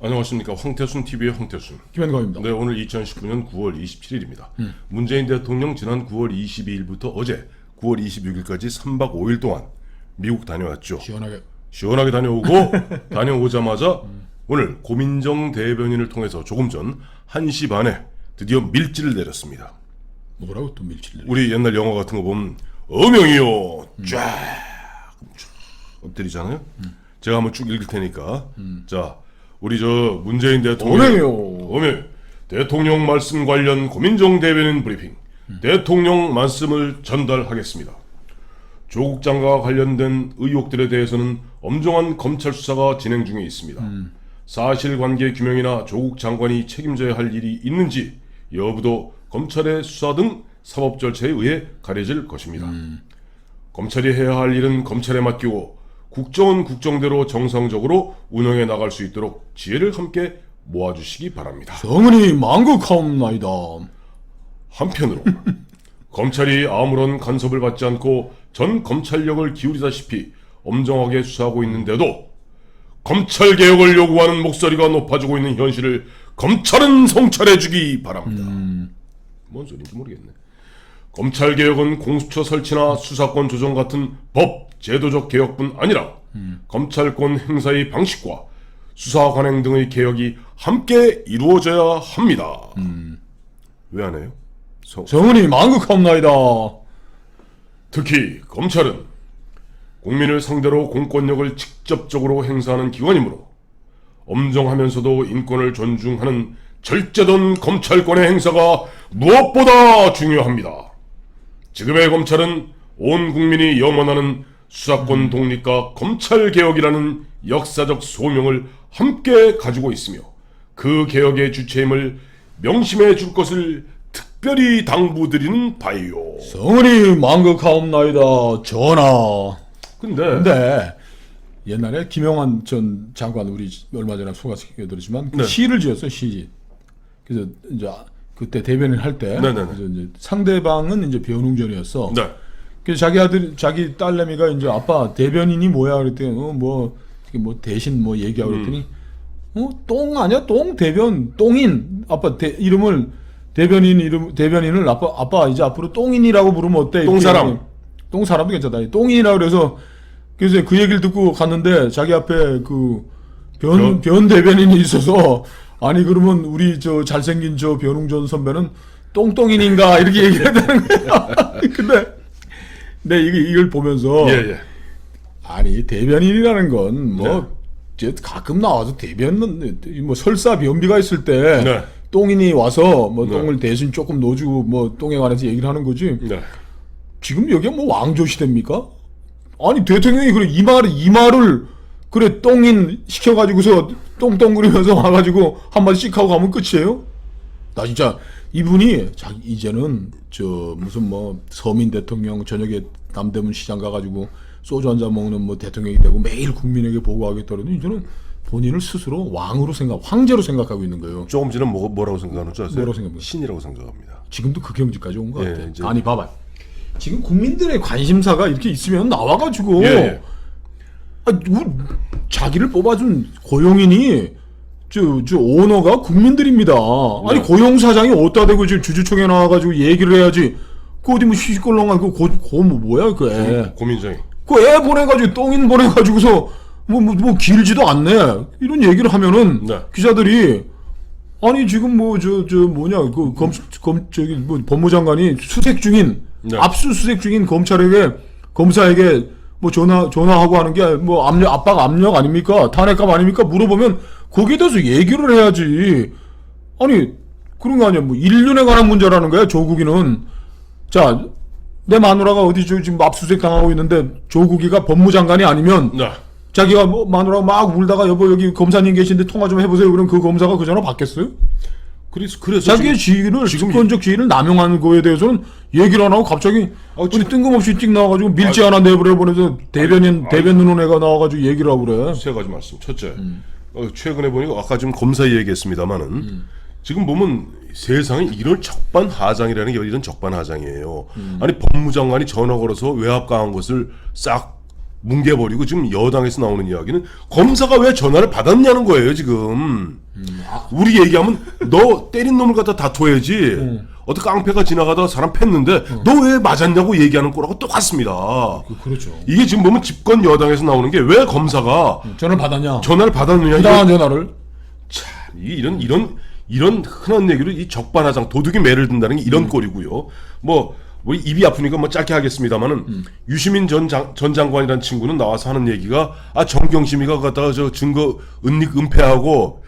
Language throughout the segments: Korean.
안녕하십니까. 황태순 TV의 황태순. 김현광입니다. 네, 오늘 2019년 9월 27일입니다. 문재인 대통령 지난 9월 22일부터 어제 9월 26일까지 3박 5일 동안 미국 다녀왔죠. 시원하게 다녀오고 다녀오자마자 오늘 고민정 대변인을 통해서 조금 전 1시 반에 드디어 밀지를 내렸습니다. 뭐라고 또 밀치를 내려? 우리 옛날 영화 같은 거 보면 어명이요 쫙 엎드리잖아요. 제가 한번 쭉 읽을 테니까 자, 우리 저 문재인 대통령 어명 대통령 말씀 관련 고민정 대변인 브리핑 대통령 말씀을 전달하겠습니다. 조국 장관과 관련된 의혹들에 대해서는 엄정한 검찰 수사가 진행 중에 있습니다. 사실관계 규명이나 조국 장관이 책임져야 할 일이 있는지 여부도 검찰의 수사 등 사법 절차에 의해 가려질 것입니다. 검찰이 해야 할 일은 검찰에 맡기고 국정은 국정대로 정상적으로 운영해 나갈 수 있도록 지혜를 함께 모아주시기 바랍니다. 성은이 만극하옵나이다. 한편으로 검찰이 아무런 간섭을 받지 않고 전 검찰력을 기울이다시피 엄정하게 수사하고 있는데도 검찰개혁을 요구하는 목소리가 높아지고 있는 현실을 검찰은 성찰해주기 바랍니다. 뭔 소리인지 모르겠네. 검찰개혁은 공수처 설치나 수사권 조정 같은 법, 제도적 개혁뿐 아니라 검찰권 행사의 방식과 수사 관행 등의 개혁이 함께 이루어져야 합니다. 왜 안 해요? 성은이 만극하옵나이다. 특히 검찰은 국민을 상대로 공권력을 직접적으로 행사하는 기관이므로 엄정하면서도 인권을 존중하는 절제된 검찰권의 행사가 무엇보다 중요합니다. 지금의 검찰은 온 국민이 염원하는 수사권 독립과 검찰개혁이라는 역사적 소명을 함께 가지고 있으며 그 개혁의 주체임을 명심해 줄 것을 특별히 당부드리는 바이요. 성은이 만극하옵나이다. 전하. 근데 옛날에 김영환 전 장관 우리 얼마 전에 소개시켜드렸지만 그 네. 시를 지었어요. 시. 그래서 이제 그때 대변인 할 때 이제 상대방은 이제 변웅전이었어. 네. 그래서 자기 딸내미가 이제 아빠 대변인이 뭐야 그랬더니 뭐 대신 뭐 얘기하고 그랬더니 똥 아니야 똥 대변 똥인 아빠 이름을 대변인을 아빠 이제 앞으로 똥인이라고 부르면 어때? 똥사람. 똥사람도 괜찮다. 똥인이라고 그래서 그 얘기를 듣고 갔는데 자기 앞에 변 대변인이 있어서 아니 그러면 우리 저 잘생긴 저 변웅전 선배는 똥똥인인가 이렇게 얘기를 하는 거야. 근데 이걸 보면서 아니 대변인이라는 건 가끔 나와서 대변은 뭐 설사 변비가 있을 때 똥인이 와서 뭐 똥을 대신 조금 넣어주고 뭐 똥에 관해서 얘기를 하는 거지. 지금 여기가 뭐 왕조 시대입니까? 아니 대통령이 그래 이 말을 그래 똥인 시켜가지고서 똥똥거리면서 와가지고 한마디씩 하고 가면 끝이에요? 나 진짜 이분이 이제는 무슨 뭐 서민 대통령 저녁에 남대문 시장 가가지고 소주 한잔 먹는 뭐 대통령이 되고 매일 국민에게 보고하겠다는데 이제는 본인을 스스로 왕으로 황제로 생각하고 있는 거예요. 조금 전에 뭐라고 생각하는 줄 아세요? 뭐라고 생각합니까? 신이라고 생각합니다. 지금도 그 경지까지 온 것 같아요. 이제... 아니 봐봐. 지금 국민들의 관심사가 이렇게 있으면 나와가지고 자기를 뽑아준 고용인이 저 오너가 국민들입니다. 아니 고용사장이 어디다 대고 지금 주주총회 나와가지고 얘기를 해야지. 그 어디 뭐 시시껄렁한 뭐야 그 애. 고민정이. 그 애 보내가지고 똥인 보내가지고서 뭐 길지도 않네. 이런 얘기를 하면은 기자들이 아니 지금 법무장관이 수색 중인 압수수색 중인 검사에게 뭐 전화하고 하는 게 뭐 압박 아닙니까? 탄핵감 아닙니까? 물어보면 거기에 대해서 얘기를 해야지. 아니 그런 거 아니야. 뭐 인륜에 관한 문제라는 거야. 조국이는 자 내 마누라가 어디 지금 압수수색 당하고 있는데 조국이가 법무장관이 아니면 자기가 뭐 마누라가 막 울다가 여보 여기 검사님 계신데 통화 좀 해보세요. 그럼 그 검사가 그 전화 받겠어요? 그래서 자기의 직권적 지위를 남용하는 거에 대해서는 얘기를 안 하고 갑자기 뜬금없이 찍 나와가지고 밀지 하나 내보내서 대변 누는 애가 나와가지고 얘기를 하고 그래. 세 가지 말씀. 첫째, 최근에 보니까 아까 지금 검사 얘기했습니다만은 지금 보면 세상에 이런 적반하장이라는 게 이런 적반하장이에요. 아니 법무장관이 전화 걸어서 외압 강한 것을 싹 뭉개버리고 지금 여당에서 나오는 이야기는 검사가 왜 전화를 받았냐는 거예요 지금. 우리 얘기하면 너 때린 놈을 갖다 다퉈야지. 어떤 깡패가 지나가다가 사람 팼는데 너 왜 맞았냐고 얘기하는 거라고 똑같습니다. 그렇죠. 이게 지금 보면 집권 여당에서 나오는 게 왜 검사가 전화를 받았냐? 전화를 받았느냐. 부당한 전화를. 참, 이런 흔한 얘기로 이 적반하장 도둑이 매를 든다는 게 이런 꼴이고요. 뭐 입이 아프니까 뭐 짧게 하겠습니다만은 유시민 전 장관이라는 친구는 나와서 하는 얘기가 정경심이가 갖다가 저 증거 은폐하고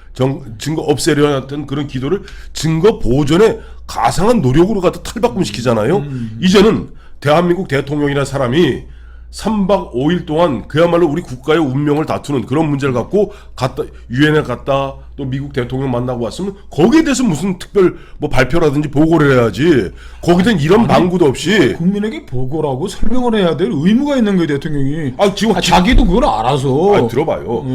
증거 없애려 했던 그런 기도를 증거 보존에 가상한 노력으로 갖다 탈바꿈시키잖아요. 이제는 대한민국 대통령이라는 사람이 3박 5일 동안 그야말로 우리 국가의 운명을 다투는 그런 문제를 갖고 유엔에 갔다 또 미국 대통령 만나고 왔으면 거기에 대해서 무슨 특별 뭐 발표라든지 보고를 해야지. 거기든 이런 방구도 없이 국민에게 보고라고 설명을 해야 될 의무가 있는 거예요 대통령이. 지금 자기도 그걸 알아서. 들어봐요.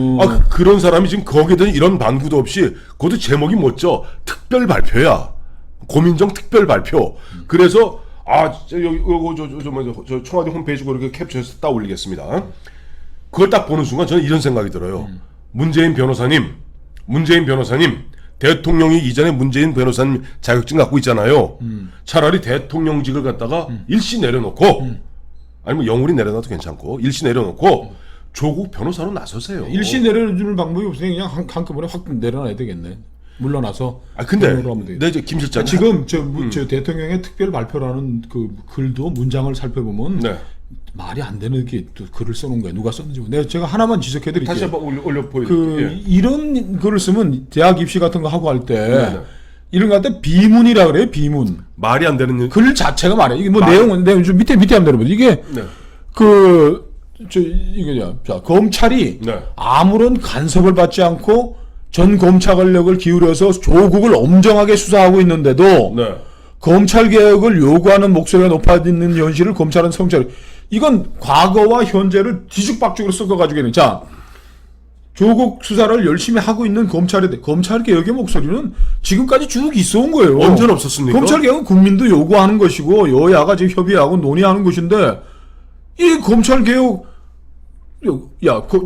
그런 사람이 지금 거기에 대한 이런 방구도 없이 그것도 제목이 뭐죠? 특별 발표야. 고민정 특별 발표. 그래서 저 청와대 홈페이지 그렇게 캡처해서 따 올리겠습니다. 그걸 딱 보는 순간 저는 이런 생각이 들어요. 문재인 변호사님, 대통령이 이전에 문재인 변호사님 자격증 갖고 있잖아요. 차라리 대통령직을 갖다가 일시 내려놓고, 아니면 영원히 내려놔도 괜찮고, 일시 내려놓고, 조국 변호사로 나서세요. 일시 내려주는 방법이 없으니까 그냥 한꺼번에 확 내려놔야 되겠네. 물러나서. 근데 이제 김 실장 지금 저 대통령의 특별 발표라는 그 글도 문장을 살펴보면 네. 말이 안 되는 게 또 글을 써놓은 거예요. 누가 썼는지. 제가 하나만 지적해드릴게요. 다시 한번 올려 보여드릴게요. 이런 글을 쓰면 대학 입시 같은 거 하고 할 때 네. 이런 거 할 때 비문이라 그래요. 비문. 말이 안 되는 글 자체가 말이에요. 이게 뭐 내용 좀 밑에 한번 들어보세요. 이게 네. 검찰이 네. 아무런 간섭을 받지 않고 전 검찰력을 기울여서 조국을 엄정하게 수사하고 있는데도 네. 검찰 개혁을 요구하는 목소리가 높아지는 현실을 검찰은 성찰. 이건 과거와 현재를 뒤죽박죽으로 섞어가지고 있는. 자, 조국 수사를 열심히 하고 있는 검찰 개혁의 목소리는 지금까지 쭉 있어온 거예요. 언제는 없었습니까? 검찰 개혁은 국민도 요구하는 것이고 여야가 지금 협의하고 논의하는 것인데 이 검찰 개혁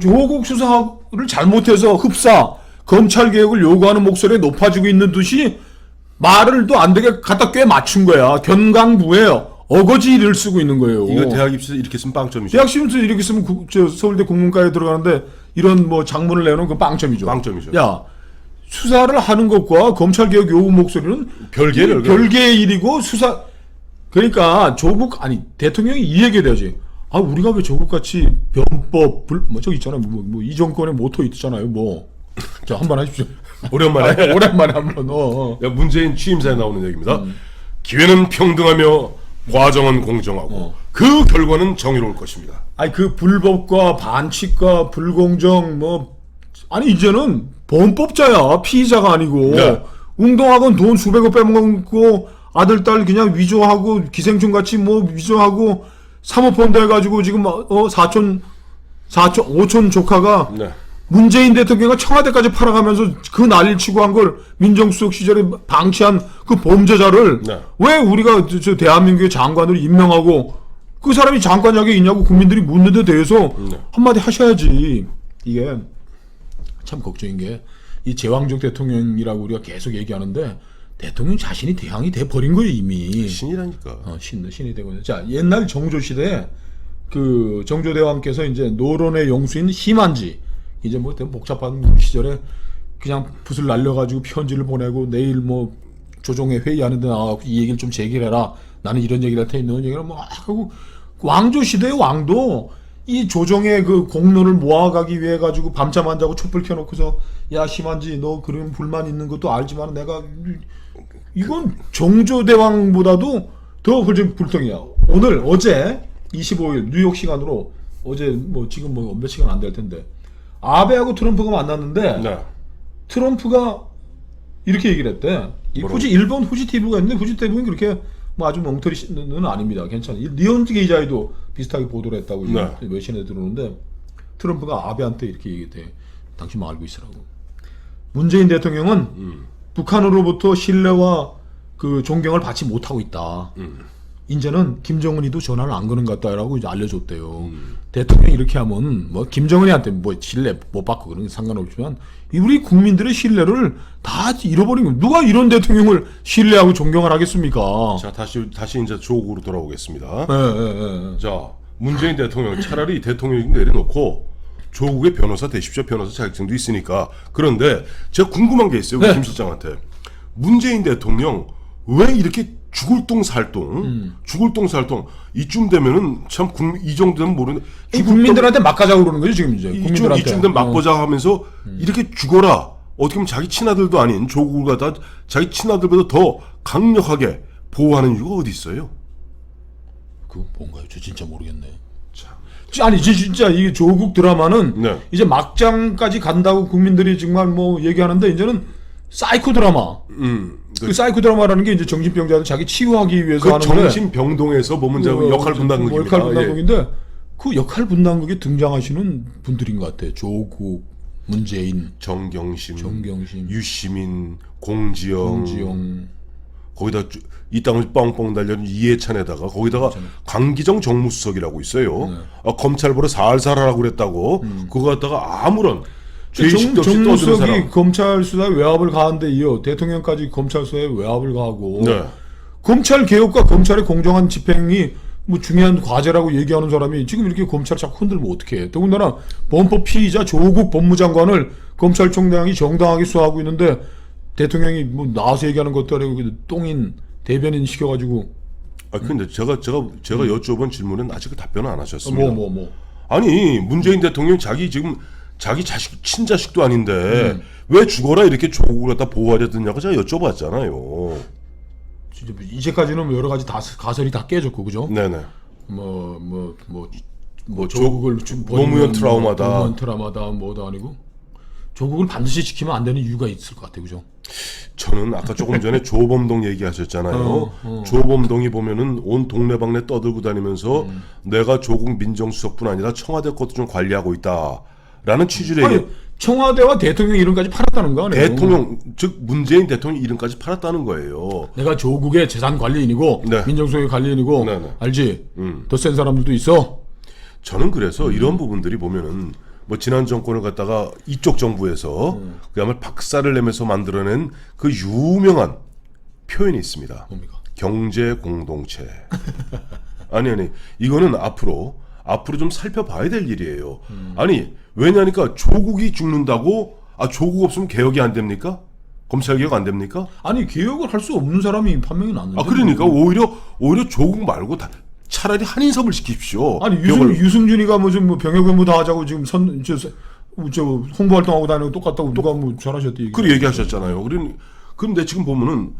조국 수사를 잘못해서 흡사 검찰 개혁을 요구하는 목소리가 높아지고 있는 듯이 말을 또 안 되게 갖다 꽤 맞춘 거야. 견강부에 어거지를 쓰고 있는 거예요. 이거 대학 입시에서 이렇게 쓰면 빵점이죠. 대학 시험에서 이렇게 쓰면 서울대 국문과에 들어가는데 이런 뭐 장문을 내놓은 건 빵점이죠. 빵점이죠. 야, 수사를 하는 것과 검찰 개혁 요구 목소리는 별개의 일이고 수사. 그러니까 대통령이 이 얘기해야 되지. 우리가 왜 조국같이 변법 저기 있잖아요. 이 정권의 모토 있잖아요. 자, 한번 하십시오. 오랜만에 한번. 문재인 취임사에 나오는 얘기입니다. 기회는 평등하며 과정은 공정하고 그 결과는 정의로울 것입니다. 그 불법과 반칙과 불공정 이제는 범법자야. 피의자가 아니고. 네. 웅동학원 돈 수백억 빼먹고 아들 딸 그냥 위조하고 기생충 같이 위조하고 사모펀드 해가지고 지금 오촌 조카가 네. 문재인 대통령이 청와대까지 팔아가면서 그 난리를 치고 한 걸 민정수석 시절에 방치한 그 범죄자를 네. 왜 우리가 대한민국의 장관으로 임명하고 그 사람이 장관 자격이 있냐고 국민들이 묻는 데 대해서 한마디 하셔야지. 이게 참 걱정인 게 이 제왕적 대통령이라고 우리가 계속 얘기하는데 대통령 자신이 대항이 돼 버린 거예요 이미. 신이라니까. 신이 되고. 자, 옛날 정조 시대에 그 정조대왕께서 이제 노론의 영수인 심한지 이제 복잡한 시절에 그냥 붓을 날려가지고 편지를 보내고 내일 조정회 회의하는데 나와서 이 얘기를 좀 제기해라. 나는 이런 얘기를 할 테니 너는 얘기를 하고 왕조 시대의 왕도 이 조정의 그 공론을 모아가기 위해 가지고 밤잠 안 자고 촛불 켜놓고서 야 심한지 너 그런 불만 있는 것도 알지만 내가 이건 정조대왕보다도 더 불통이야. 어제 25일 뉴욕 시간으로 어제 지금 몇 시간 안 될 텐데 아베하고 트럼프가 만났는데 네. 트럼프가 이렇게 얘기를 했대. 일본 후지 TV가 있는데 후지 TV는 그렇게 아주 엉터리는 아닙니다. 괜찮아. 니혼지 기자에도 비슷하게 보도를 했다고 외신에 들어오는데 트럼프가 아베한테 이렇게 얘기했대. 당신 알고 있으라고. 문재인 대통령은 북한으로부터 신뢰와 그 존경을 받지 못하고 있다. 이제는 김정은이도 전화를 안 거는 것 같다라고 이제 알려줬대요. 대통령이 이렇게 하면 뭐 김정은이한테 뭐 신뢰 못 받고 그런 게 상관없지만 우리 국민들의 신뢰를 다 잃어버린 거. 누가 이런 대통령을 신뢰하고 존경을 하겠습니까? 자, 다시 이제 조국으로 돌아오겠습니다. 예. 자, 문재인 대통령 차라리 대통령 내려놓고 조국의 변호사 되십시오. 변호사 자격증도 있으니까. 그런데 제가 궁금한 게 있어요. 우리 김 실장한테. 문재인 대통령 왜 이렇게 죽을 똥 살똥 이쯤 되면은 참 이 정도 되면 모르는데 국민들한테 막 가자고 그러는 거죠 지금 이제. 국민들한테. 이쯤 되면 막 보자 하면서 이렇게 죽어라. 어떻게 보면 자기 친아들도 아닌 조국을 갖다 자기 친아들보다 더 강력하게 보호하는 이유가 어디 있어요? 그 뭔가요? 저 진짜 모르겠네. 아니 진짜 이 조국 드라마는 네. 이제 막장까지 간다고 국민들이 정말 뭐 얘기하는데 이제는 사이코 드라마. 그 사이코 드라마라는 게 이제 정신병자들 자기 치유하기 위해서 그 하는 건데. 정신병동에서 보면 이제 역할 분담극입니다. 역할 분담극인데 그 역할 분담극에 등장하시는 분들인 것 같아. 조국, 문재인, 정경심, 유시민, 공지영. 거기다 이 땅을 뻥뻥 달려는 이해찬에다가 거기다가 강기정 정무수석이라고 있어요. 검찰보다 살살 하라고 그랬다고 그거 갖다가 아무런 죄의식도 없이 떠드는 사람. 정무수석이 검찰 수사에 외압을 가한데 이어 대통령까지 검찰 수사에 외압을 가하고 검찰 개혁과 검찰의 공정한 집행이 뭐 중요한 과제라고 얘기하는 사람이 지금 이렇게 검찰 자꾸 흔들면 어떡해. 더군다나 범법 피의자 조국 법무장관을 검찰총장이 정당하게 수사하고 있는데 대통령이 뭐 나와서 얘기하는 것도 아니고 똥인 대변인 시켜가지고. 근데 제가 여쭤본 질문은 아직 답변을 안 하셨습니다. 뭐. 아니 문재인 대통령 자기 자식 친자식도 아닌데 왜 죽어라 이렇게 조국을 갖다 보호하려 드냐고 제가 여쭤봤잖아요. 진짜 이제까지는 여러 가지 가설이 다 깨졌고 그죠? 네네. 조국을 노무현 트라우마다. 노무현 트라우마다 뭐도 아니고 조국을 반드시 지키면 안 되는 이유가 있을 것 같아요, 그죠? 저는 아까 조금 전에 조범동 얘기하셨잖아요. 조범동이 보면은 온 동네방네 떠들고 다니면서 내가 조국 민정수석뿐 아니라 청와대 것도 좀 관리하고 있다라는 취지로 얘기. 청와대와 대통령 이름까지 팔았다는 거 아니에요? 대통령 즉 문재인 대통령 이름까지 팔았다는 거예요. 내가 조국의 재산 관리인이고 민정수석의 관리인이고 알지? 더 센 사람들도 있어. 저는 그래서 이런 부분들이 보면은 뭐 지난 정권을 갖다가 이쪽 정부에서 그야말로 박살을 내면서 만들어낸 그 유명한 표현이 있습니다. 뭡니까? 경제 공동체. 아니 이거는 앞으로 좀 살펴봐야 될 일이에요. 아니 왜냐니까 조국이 죽는다고 조국 없으면 개혁이 안 됩니까? 검찰 개혁 안 됩니까? 아니 개혁을 할 수 없는 사람이 판명이 났는데. 그러니까 오히려 조국 말고 차라리 한인섭을 시키십시오. 아니 유승준이가 뭐 좀 병역 의무 다 하자고 지금 저 홍보 활동하고 다니고 똑같다고 누가 뭐 잘하셨대. 그렇게 얘기하셨잖아요. 그런데 지금 보면은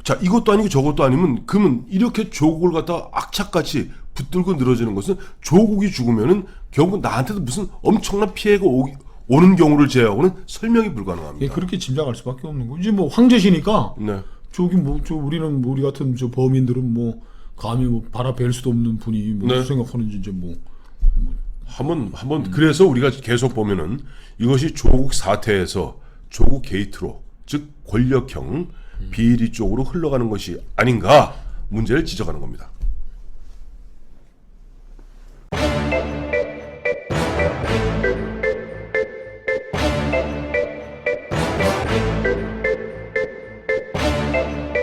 자 이것도 아니고 저것도 아니면 그러면 이렇게 조국을 갖다 악착같이 붙들고 늘어지는 것은 조국이 죽으면은 결국 나한테도 무슨 엄청난 피해가 오는 경우를 제외하고는 설명이 불가능합니다. 예, 그렇게 짐작할 수밖에 없는 거. 이제 뭐 황제시니까. 네. 우리는 우리 같은 범인들은 뭐 감히 뭐 바라뵐 수도 없는 분이 무슨 생각하는지 이제 한번 그래서 우리가 계속 보면은 이것이 조국 사태에서 조국 게이트로 즉 권력형 비리 쪽으로 흘러가는 것이 아닌가 문제를 지적하는 겁니다.